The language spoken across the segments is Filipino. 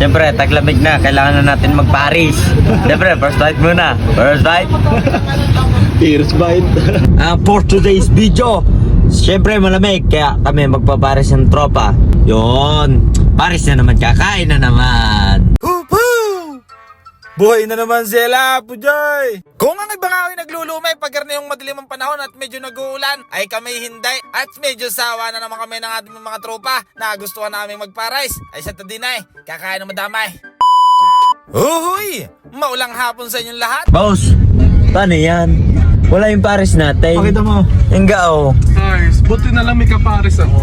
Siyempre, taglamig na. Kailangan na natin mag-Paris. Siyempre, first bite muna. First bite. First bite. For today's video, siyempre malamig. Kaya kami magpa-Paris ng tropa. Yon. Paris na naman. Kakain na naman. Buhay na naman sila, Pujoy! Kung ang ibang away naglulumay pag yung madilim ang panahon at medyo nag-uulan, ay kami hinday at medyo sawa na naman kami ng ating mga tropa na gustuhan namin magparais. Ay sa tadinay, kakain na madamay. Uhuy! Maulang hapon sa inyong lahat. Boss, paano yan? Wala yung Paris natin. Pakita mo. Yung gao. Guys, buti na lang may kapares ako.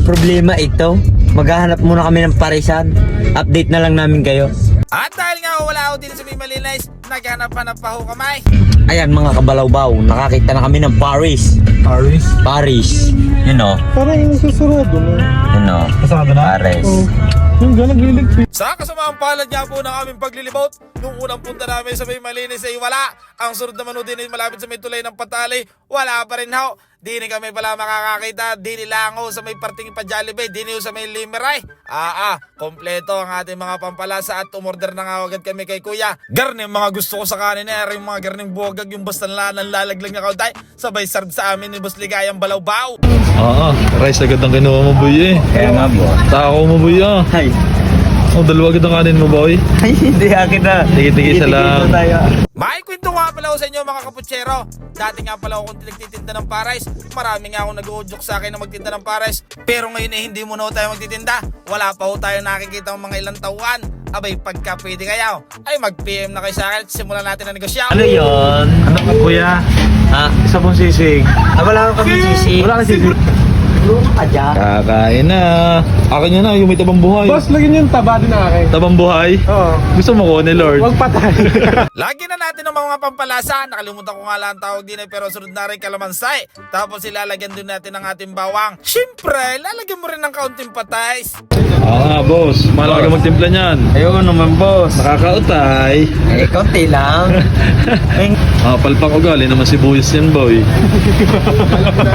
Problema ito. Maghahanap muna kami ng parisan. Update na lang namin kayo. At dahil nga wala ako din sa may Malinays, naghanap-hanap pa ho kamay. Ayan mga kabalawbaw, nakakita na kami ng Paris. Paris? Paris. You know? Parang susurado na. You know? Kasama na? Paris. Yung gano'n liligpit. Sa kasamaang palad nga po ng aming paglilibot, nung unang punta namin sa may Malinis ay wala. Ang sunod naman din ay malapit sa may tulay ng Patali, wala pa rin ho. Di ni kami pala makakakita, di nila ako sa may parting pa-Jollibee, di niyo sa may Limeray. Kompleto ang ating mga pampalasa at umorder na nga agad kami kay Kuya. Garning mga gusto ko sa kanin eh, yung mga garning buwagag, yung basta lalaglag na kauday, sabay serve sa amin ni Boss Ligayang Balawbaw. Rice agad ang kinuha mo, boy eh. Kaya nga po. Tako mo, boy ah. Ay, Dalawa agad ang kanin mo, boy. ay hindi akin na. Tigil-tigil sa lang. May kwento nga pala ako sa inyo mga kaputsero. Dati nga pala ako kung nagtitinda ng pares. Marami nga akong nag-uudyok sa akin na magtinda ng pares. Pero ngayon eh hindi muna tayo magtitinda. Wala pa ho tayo nakikita ng mga ilang tauhan. Abay pagka pwede kayo, ay mag-PM na kayo sa akin at simulan natin ang negosyo. Ano yun? Ano ka, kuya? Ha? Isa pong sisig. Wala kang kami sisi. Wala ka sisig. Adya. Kakain na. Akin yun na, yung may tabang buhay. Boss, lagyan yung taba din na akin. Tabang buhay? Oo. Gusto mo ko ni Lord? Huwag patay. Lagi na natin ang mga pampalasa. Nakalimutan ko nga lang ang tawag din eh, pero sunod na rin kalamansay. Tapos ilalagyan din natin ng ating bawang. Siyempre, lalagyan mo rin ng kaunting patays. Oo nga, boss. Malaki ka magtimpla niyan. Ayoko naman boss. Nakakautay. Eh, konti lang. Palpak ko galing naman sibuyas yan, boy.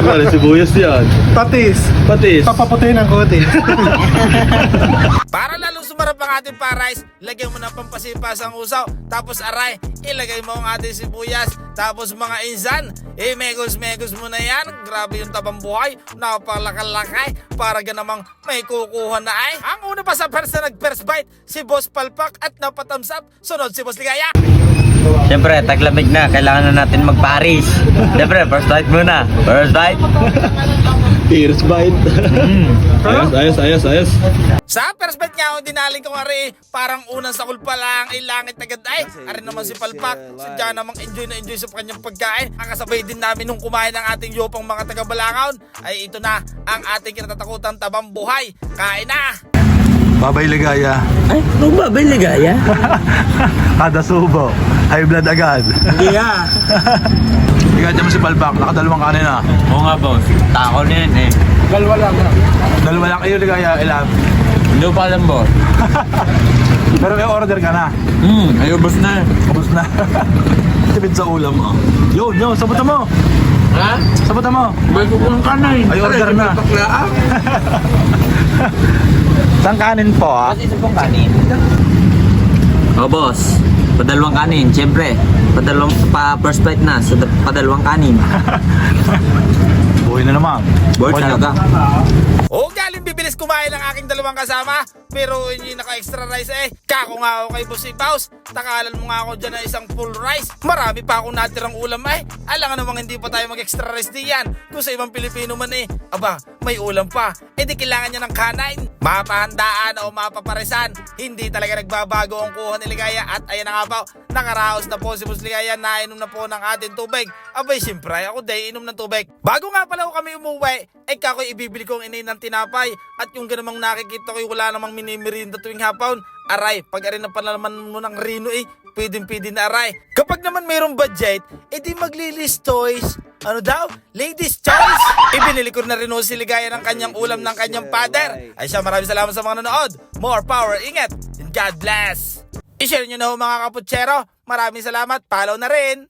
Galing sibuyas yan. Patis. Patis. Papaputin ang kutis. Para lalong sumarap ang ating parais, lagyan mo ng pampasipas ang usaw. Tapos aray, ilagay mo ang ating sibuyas. Tapos mga insan, megos-megos mo na yan. Grabe yung tabang buhay, napakalakay. Para ganamang may kukuha na ay. Ang una pa sa first na nag-first bite, si Boss Palpak at napatams up. Sunod si Boss Ligaya. Siyempre, taglamig na. Kailangan na natin mag-Paris. Siyempre, first bite muna. First bite. First bite. Ayos. Sa first bite nga ako dinaling ko nga rin, parang unang sakul pa lang ay langit agad ay. Ari naman si Palpak, sadya namang enjoy na enjoy sa kanyang pagkain. Ang kasabay din namin nung kumain ng ating yopang mga taga-Balangaon, ay ito na ang ating kinatatakutang tabang buhay. Kain na! Babay ligaya. Ay, ano ba? Ba ligaya? Kada subo. High blood agad. Hindi ah. Ikaw dyan mo si Palpak. Nakadalawang kanin na. Oo nga boss. Tako na yun eh. Dalawa lang. Dalawa lang kayo ligaya. Ilan? Hindi ko pa alam boss. Pero may order ka na. Ayaw boss na. Tapos na. Tipid sa ulam mo. Yun. Sabutan mo. Ha? Sabutan mo. May kukulang ka na eh. Ay, order na. Saan kanin po ah? Isa pong kanin. Oh boss. Padalawang kanin, siyempre. First bite na, so padalawang kanin. Buhay na naman. Bored talaga. Galing bibilis kumain ng aking dalawang kasama. Pero hindi naka-extra rice eh. Kako nga ako kay Boss Ipaus. Takalan mo nga ako dyan na isang full rice. Marami pa akong natirang ulam eh. Alam nga namang hindi pa tayo mag-extra rice diyan. Kung sa ibang Pilipino man eh. Aba, may ulam pa. Eh di kailangan niya ng kanain. Mapahandaan o mapaparisan. Hindi talaga nagbabago ang kuha ni Ligaya. At ayan na nga po, nakaraos na po si Boss Ligaya. Nainom na po ng ating tubig. Abay, siyempre ako day inom ng tubig. Bago nga pala ako kami umuwi, ay kakoy ibibili ko ang inay ng tinapay. At yung ganamang nakikita ko wala namang minimirinda tuwing hapon. Aray, pag arin na pala naman mo ng Rino eh, pwedeng-pwede na aray. Kapag naman mayroong budget, edi maglilis toys. Ano daw? Ladies choice! Ibinili ko na rin si Ligaya ng kanyang ulam ng kanyang father. Ay siya, maraming salamat sa mga nanonood. More power, ingat, and God bless! I-share nyo na ho mga kaputsero. Maraming salamat, follow na rin.